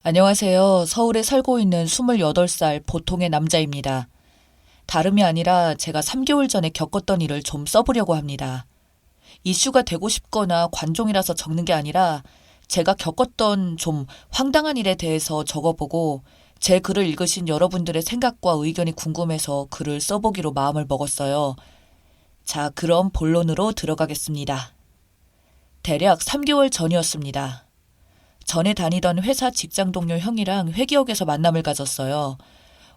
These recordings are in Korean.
안녕하세요. 서울에 살고 있는 28살 보통의 남자입니다. 다름이 아니라 제가 3개월 전에 겪었던 일을 좀 써보려고 합니다. 이슈가 되고 싶거나 관종이라서 적는 게 아니라 제가 겪었던 좀 황당한 일에 대해서 적어보고 제 글을 읽으신 여러분들의 생각과 의견이 궁금해서 글을 써보기로 마음을 먹었어요. 자, 그럼 본론으로 들어가겠습니다. 대략 3개월 전이었습니다. 전에 다니던 회사 직장 동료 형이랑 회기역에서 만남을 가졌어요.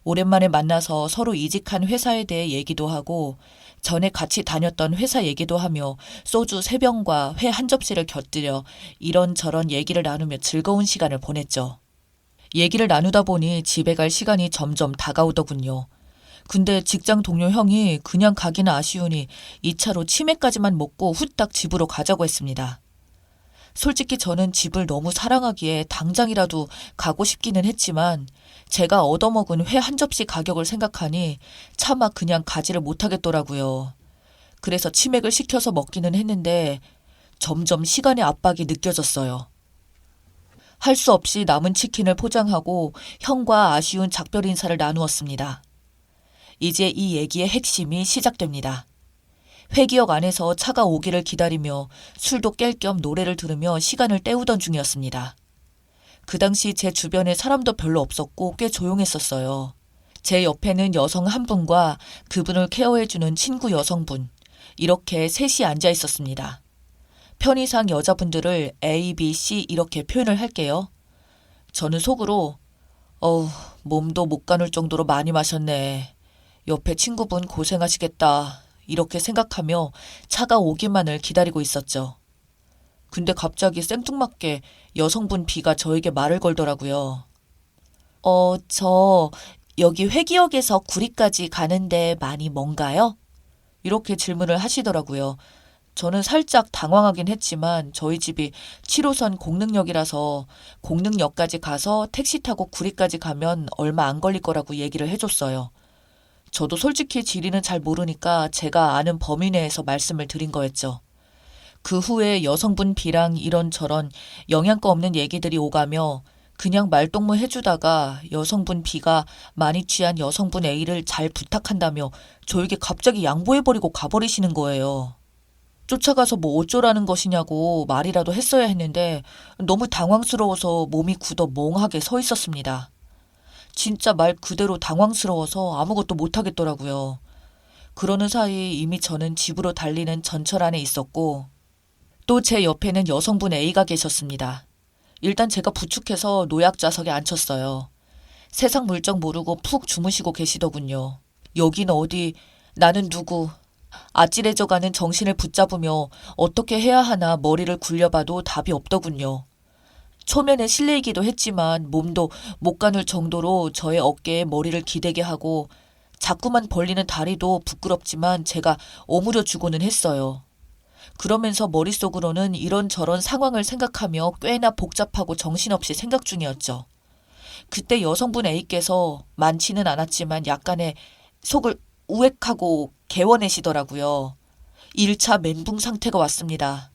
오랜만에 만나서 서로 이직한 회사에 대해 얘기도 하고 전에 같이 다녔던 회사 얘기도 하며 소주 3병과 회 한 접시를 곁들여 이런저런 얘기를 나누며 즐거운 시간을 보냈죠. 얘기를 나누다 보니 집에 갈 시간이 점점 다가오더군요. 근데 직장 동료 형이 그냥 가기는 아쉬우니 2차로 치맥까지만 먹고 후딱 집으로 가자고 했습니다. 솔직히 저는 집을 너무 사랑하기에 당장이라도 가고 싶기는 했지만 제가 얻어먹은 회 한 접시 가격을 생각하니 차마 그냥 가지를 못하겠더라고요. 그래서 치맥을 시켜서 먹기는 했는데 점점 시간의 압박이 느껴졌어요. 할 수 없이 남은 치킨을 포장하고 형과 아쉬운 작별 인사를 나누었습니다. 이제 이 얘기의 핵심이 시작됩니다. 회기역 안에서 차가 오기를 기다리며 술도 깰 겸 노래를 들으며 시간을 때우던 중이었습니다. 그 당시 제 주변에 사람도 별로 없었고 꽤 조용했었어요. 제 옆에는 여성 한 분과 그분을 케어해주는 친구 여성분, 이렇게 셋이 앉아 있었습니다. 편의상 여자분들을 A, B, C 이렇게 표현을 할게요. 저는 속으로 몸도 못 가눌 정도로 많이 마셨네. 옆에 친구분 고생하시겠다. 이렇게 생각하며 차가 오기만을 기다리고 있었죠. 근데 갑자기 생뚱맞게 여성분 B가 저에게 말을 걸더라고요. 저 여기 회기역에서 구리까지 가는데 많이 먼가요? 이렇게 질문을 하시더라고요. 저는 살짝 당황하긴 했지만 저희 집이 7호선 공릉역이라서 공릉역까지 가서 택시 타고 구리까지 가면 얼마 안 걸릴 거라고 얘기를 해줬어요. 저도 솔직히 지리는 잘 모르니까 제가 아는 범위 내에서 말씀을 드린 거였죠. 그 후에 여성분 B랑 이런저런 영양가 없는 얘기들이 오가며 그냥 말동무 해주다가 여성분 B가 많이 취한 여성분 A를 잘 부탁한다며 저에게 갑자기 양보해버리고 가버리시는 거예요. 쫓아가서 뭐 어쩌라는 것이냐고 말이라도 했어야 했는데 너무 당황스러워서 몸이 굳어 멍하게 서 있었습니다. 진짜 말 그대로 당황스러워서 아무것도 못하겠더라고요. 그러는 사이 이미 저는 집으로 달리는 전철 안에 있었고 또 제 옆에는 여성분 A가 계셨습니다. 일단 제가 부축해서 노약 좌석에 앉혔어요. 세상 물정 모르고 푹 주무시고 계시더군요. 여긴 어디, 나는 누구, 아찔해져가는 정신을 붙잡으며 어떻게 해야 하나 머리를 굴려봐도 답이 없더군요. 초면에 실례이기도 했지만 몸도 못 가눌 정도로 저의 어깨에 머리를 기대게 하고 자꾸만 벌리는 다리도 부끄럽지만 제가 오므려 주고는 했어요. 그러면서 머릿속으로는 이런저런 상황을 생각하며 꽤나 복잡하고 정신없이 생각 중이었죠. 그때 여성분 A께서 많지는 않았지만 약간의 속을 우웩하고 개워내시더라고요. 1차 멘붕 상태가 왔습니다.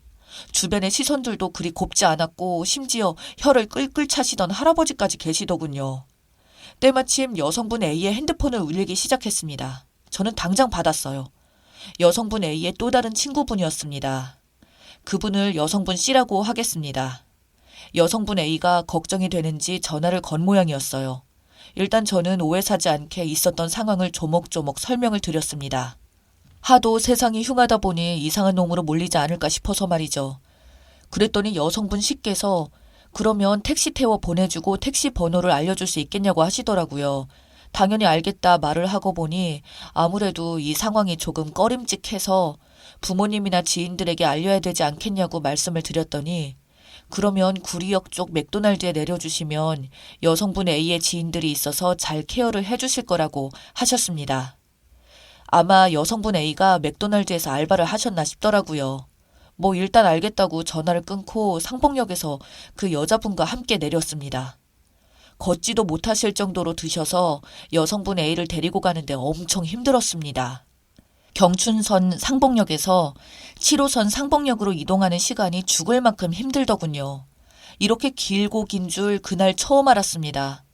주변의 시선들도 그리 곱지 않았고 심지어 혀를 끌끌 차시던 할아버지까지 계시더군요. 때마침 여성분 A의 핸드폰을 울리기 시작했습니다. 저는 당장 받았어요. 여성분 A의 또 다른 친구분이었습니다. 그분을 여성분 C라고 하겠습니다. 여성분 A가 걱정이 되는지 전화를 건 모양이었어요. 일단 저는 오해 사지 않게 있었던 상황을 조목조목 설명을 드렸습니다. 하도 세상이 흉하다 보니 이상한 놈으로 몰리지 않을까 싶어서 말이죠. 그랬더니 여성분 C께서 그러면 택시 태워 보내주고 택시 번호를 알려줄 수 있겠냐고 하시더라고요. 당연히 알겠다 말을 하고 보니 아무래도 이 상황이 조금 꺼림칙해서 부모님이나 지인들에게 알려야 되지 않겠냐고 말씀을 드렸더니 그러면 구리역 쪽 맥도날드에 내려주시면 여성분 A의 지인들이 있어서 잘 케어를 해주실 거라고 하셨습니다. 아마 여성분 A가 맥도날드에서 알바를 하셨나 싶더라고요. 뭐 일단 알겠다고 전화를 끊고 상봉역에서 그 여자분과 함께 내렸습니다. 걷지도 못하실 정도로 드셔서 여성분 A를 데리고 가는데 엄청 힘들었습니다. 경춘선 상봉역에서 7호선 상봉역으로 이동하는 시간이 죽을 만큼 힘들더군요. 이렇게 길고 긴 줄 그날 처음 알았습니다.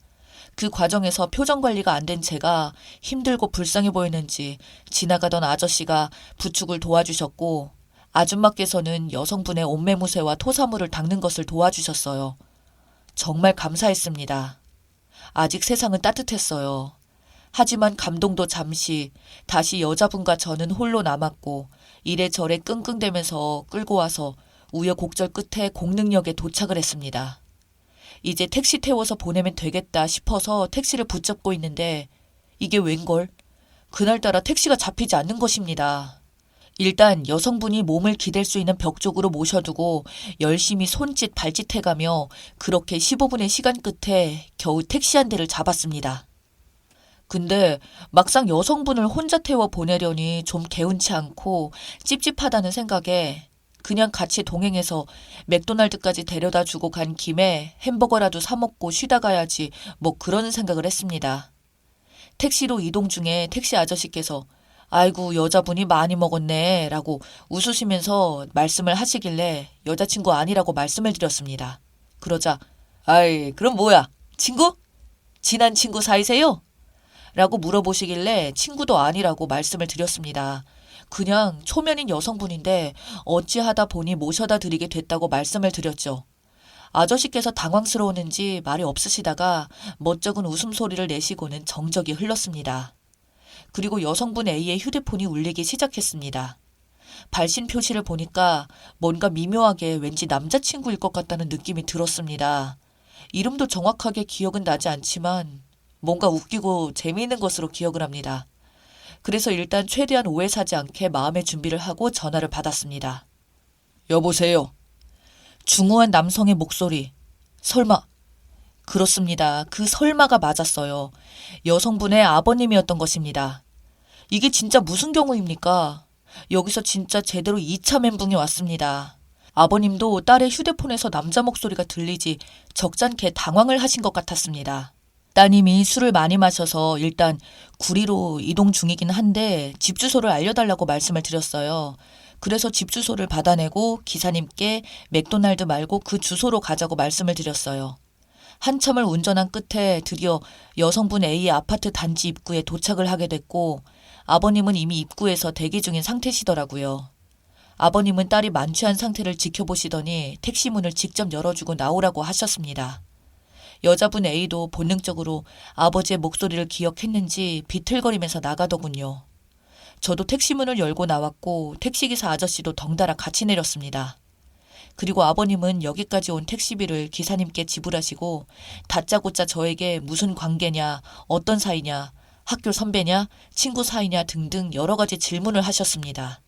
그 과정에서 표정 관리가 안 된 제가 힘들고 불쌍해 보였는지 지나가던 아저씨가 부축을 도와주셨고 아줌마께서는 여성분의 옷매무새와 토사물을 닦는 것을 도와주셨어요. 정말 감사했습니다. 아직 세상은 따뜻했어요. 하지만 감동도 잠시 다시 여자분과 저는 홀로 남았고 이래저래 끙끙대면서 끌고 와서 우여곡절 끝에 공릉역에 도착을 했습니다. 이제 택시 태워서 보내면 되겠다 싶어서 택시를 붙잡고 있는데 이게 웬걸? 그날따라 택시가 잡히지 않는 것입니다. 일단 여성분이 몸을 기댈 수 있는 벽 쪽으로 모셔두고 열심히 손짓 발짓해가며 그렇게 15분의 시간 끝에 겨우 택시 한 대를 잡았습니다. 근데 막상 여성분을 혼자 태워 보내려니 좀 개운치 않고 찝찝하다는 생각에 그냥 같이 동행해서 맥도날드까지 데려다 주고 간 김에 햄버거라도 사 먹고 쉬다 가야지 뭐 그런 생각을 했습니다. 택시로 이동 중에 택시 아저씨께서 아이고 여자분이 많이 먹었네 라고 웃으시면서 말씀을 하시길래 여자친구 아니라고 말씀을 드렸습니다. 그러자 아이 그럼 뭐야 친구? 친한 친구 사이세요? 라고 물어보시길래 친구도 아니라고 말씀을 드렸습니다. 그냥 초면인 여성분인데 어찌하다 보니 모셔다 드리게 됐다고 말씀을 드렸죠. 아저씨께서 당황스러웠는지 말이 없으시다가 멋쩍은 웃음소리를 내시고는 정적이 흘렀습니다. 그리고 여성분 A의 휴대폰이 울리기 시작했습니다. 발신 표시를 보니까 뭔가 미묘하게 왠지 남자친구일 것 같다는 느낌이 들었습니다. 이름도 정확하게 기억은 나지 않지만 뭔가 웃기고 재미있는 것으로 기억을 합니다. 그래서 일단 최대한 오해 사지 않게 마음의 준비를 하고 전화를 받았습니다. 여보세요. 중후한 남성의 목소리. 설마. 그렇습니다. 그 설마가 맞았어요. 여성분의 아버님이었던 것입니다. 이게 진짜 무슨 경우입니까? 여기서 진짜 제대로 2차 멘붕이 왔습니다. 아버님도 딸의 휴대폰에서 남자 목소리가 들리지 적잖게 당황을 하신 것 같았습니다. 따님이 술을 많이 마셔서 일단 구리로 이동 중이긴 한데 집 주소를 알려달라고 말씀을 드렸어요. 그래서 집 주소를 받아내고 기사님께 맥도날드 말고 그 주소로 가자고 말씀을 드렸어요. 한참을 운전한 끝에 드디어 여성분 A의 아파트 단지 입구에 도착을 하게 됐고 아버님은 이미 입구에서 대기 중인 상태시더라고요. 아버님은 딸이 만취한 상태를 지켜보시더니 택시 문을 직접 열어주고 나오라고 하셨습니다. 여자분 A도 본능적으로 아버지의 목소리를 기억했는지 비틀거리면서 나가더군요. 저도 택시 문을 열고 나왔고 택시기사 아저씨도 덩달아 같이 내렸습니다. 그리고 아버님은 여기까지 온 택시비를 기사님께 지불하시고 다짜고짜 저에게 무슨 관계냐, 어떤 사이냐, 학교 선배냐, 친구 사이냐 등등 여러 가지 질문을 하셨습니다.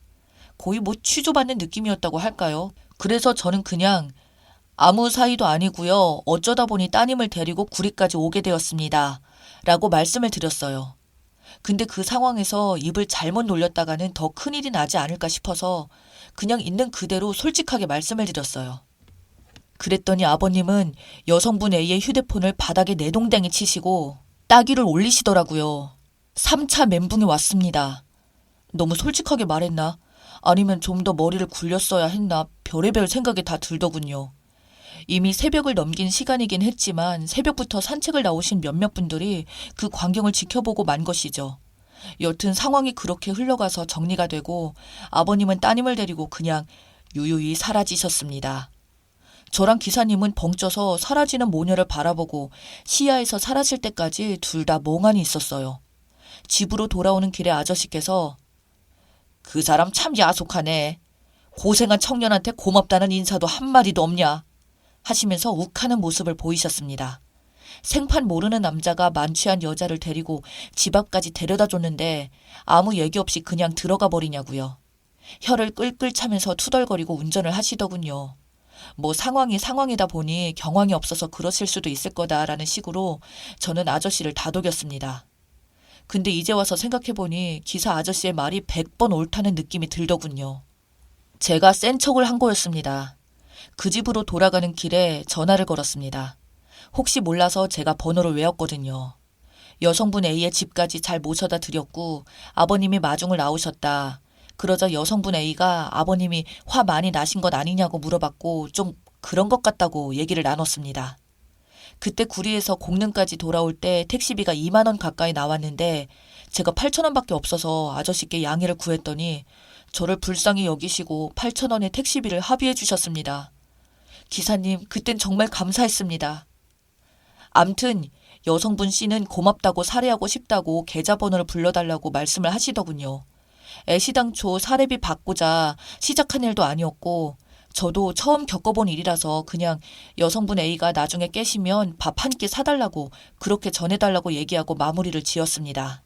거의 뭐 취조받는 느낌이었다고 할까요? 그래서 저는 그냥 아무 사이도 아니고요. 어쩌다 보니 따님을 데리고 구리까지 오게 되었습니다. 라고 말씀을 드렸어요. 근데 그 상황에서 입을 잘못 놀렸다가는 더 큰일이 나지 않을까 싶어서 그냥 있는 그대로 솔직하게 말씀을 드렸어요. 그랬더니 아버님은 여성분 A의 휴대폰을 바닥에 내동댕이 치시고 따귀를 올리시더라고요. 3차 멘붕이 왔습니다. 너무 솔직하게 말했나? 아니면 좀 더 머리를 굴렸어야 했나? 별의별 생각이 다 들더군요. 이미 새벽을 넘긴 시간이긴 했지만 새벽부터 산책을 나오신 몇몇 분들이 그 광경을 지켜보고 만 것이죠. 여튼 상황이 그렇게 흘러가서 정리가 되고 아버님은 따님을 데리고 그냥 유유히 사라지셨습니다. 저랑 기사님은 벙쪄서 사라지는 모녀를 바라보고 시야에서 사라질 때까지 둘 다 멍하니 있었어요. 집으로 돌아오는 길에 아저씨께서 그 사람 참 야속하네. 고생한 청년한테 고맙다는 인사도 한마디도 없냐. 하시면서 욱하는 모습을 보이셨습니다. 생판 모르는 남자가 만취한 여자를 데리고 집 앞까지 데려다 줬는데 아무 얘기 없이 그냥 들어가 버리냐고요. 혀를 끌끌 차면서 투덜거리고 운전을 하시더군요. 뭐 상황이 상황이다 보니 경황이 없어서 그러실 수도 있을 거다라는 식으로 저는 아저씨를 다독였습니다. 근데 이제 와서 생각해보니 기사 아저씨의 말이 100번 옳다는 느낌이 들더군요. 제가 센 척을 한 거였습니다. 그 집으로 돌아가는 길에 전화를 걸었습니다. 혹시 몰라서 제가 번호를 외웠거든요. 여성분 A의 집까지 잘 모셔다 드렸고 아버님이 마중을 나오셨다. 그러자 여성분 A가 아버님이 화 많이 나신 것 아니냐고 물어봤고 좀 그런 것 같다고 얘기를 나눴습니다. 그때 구리에서 공릉까지 돌아올 때 택시비가 2만 원 가까이 나왔는데 제가 8천 원밖에 없어서 아저씨께 양해를 구했더니 저를 불쌍히 여기시고 8천 원의 택시비를 합의해 주셨습니다. 기사님, 그땐 정말 감사했습니다. 암튼 여성분 C는 고맙다고 살해하고 싶다고 계좌번호를 불러달라고 말씀을 하시더군요. 애시당초 사례비 받고자 시작한 일도 아니었고 저도 처음 겪어본 일이라서 그냥 여성분 A가 나중에 깨시면 밥 한 끼 사달라고 그렇게 전해달라고 얘기하고 마무리를 지었습니다.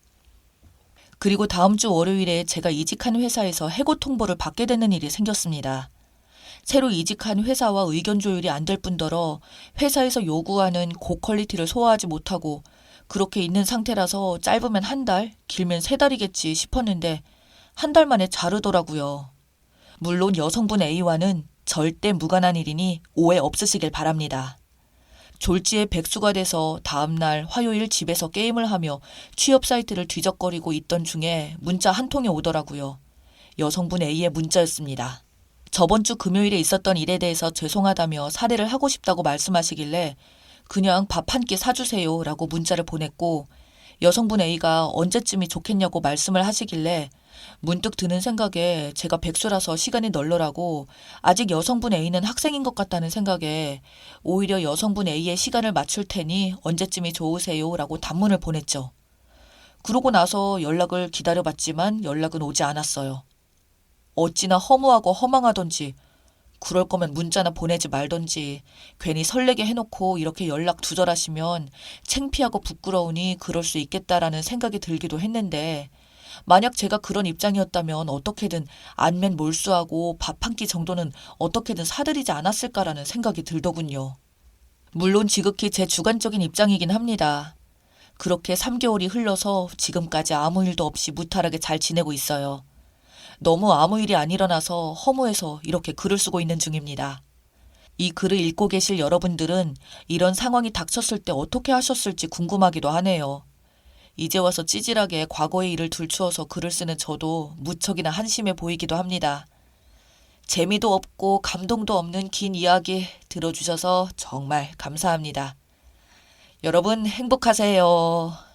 그리고 다음 주 월요일에 제가 이직한 회사에서 해고 통보를 받게 되는 일이 생겼습니다. 새로 이직한 회사와 의견 조율이 안 될 뿐더러 회사에서 요구하는 고퀄리티를 소화하지 못하고 그렇게 있는 상태라서 짧으면 한 달, 길면 3달이겠지 싶었는데 한 달 만에 자르더라고요. 물론 여성분 A와는 절대 무관한 일이니 오해 없으시길 바랍니다. 졸지에 백수가 돼서 다음날 화요일 집에서 게임을 하며 취업 사이트를 뒤적거리고 있던 중에 문자 한 통이 오더라고요. 여성분 A의 문자였습니다. 저번 주 금요일에 있었던 일에 대해서 죄송하다며 사례를 하고 싶다고 말씀하시길래 그냥 밥 한 끼 사주세요 라고 문자를 보냈고 여성분 A가 언제쯤이 좋겠냐고 말씀을 하시길래 문득 드는 생각에 제가 백수라서 시간이 널널하고 아직 여성분 A는 학생인 것 같다는 생각에 오히려 여성분 A의 시간을 맞출 테니 언제쯤이 좋으세요 라고 단문을 보냈죠. 그러고 나서 연락을 기다려봤지만 연락은 오지 않았어요. 어찌나 허무하고 허망하던지 그럴 거면 문자나 보내지 말던지 괜히 설레게 해놓고 이렇게 연락 두절하시면 창피하고 부끄러우니 그럴 수 있겠다라는 생각이 들기도 했는데 만약 제가 그런 입장이었다면 어떻게든 안면 몰수하고 밥 한 끼 정도는 어떻게든 사드리지 않았을까라는 생각이 들더군요. 물론 지극히 제 주관적인 입장이긴 합니다. 그렇게 3개월이 흘러서 지금까지 아무 일도 없이 무탈하게 잘 지내고 있어요. 너무 아무 일이 안 일어나서 허무해서 이렇게 글을 쓰고 있는 중입니다. 이 글을 읽고 계실 여러분들은 이런 상황이 닥쳤을 때 어떻게 하셨을지 궁금하기도 하네요. 이제 와서 찌질하게 과거의 일을 들추어서 글을 쓰는 저도 무척이나 한심해 보이기도 합니다. 재미도 없고 감동도 없는 긴 이야기 들어주셔서 정말 감사합니다. 여러분 행복하세요.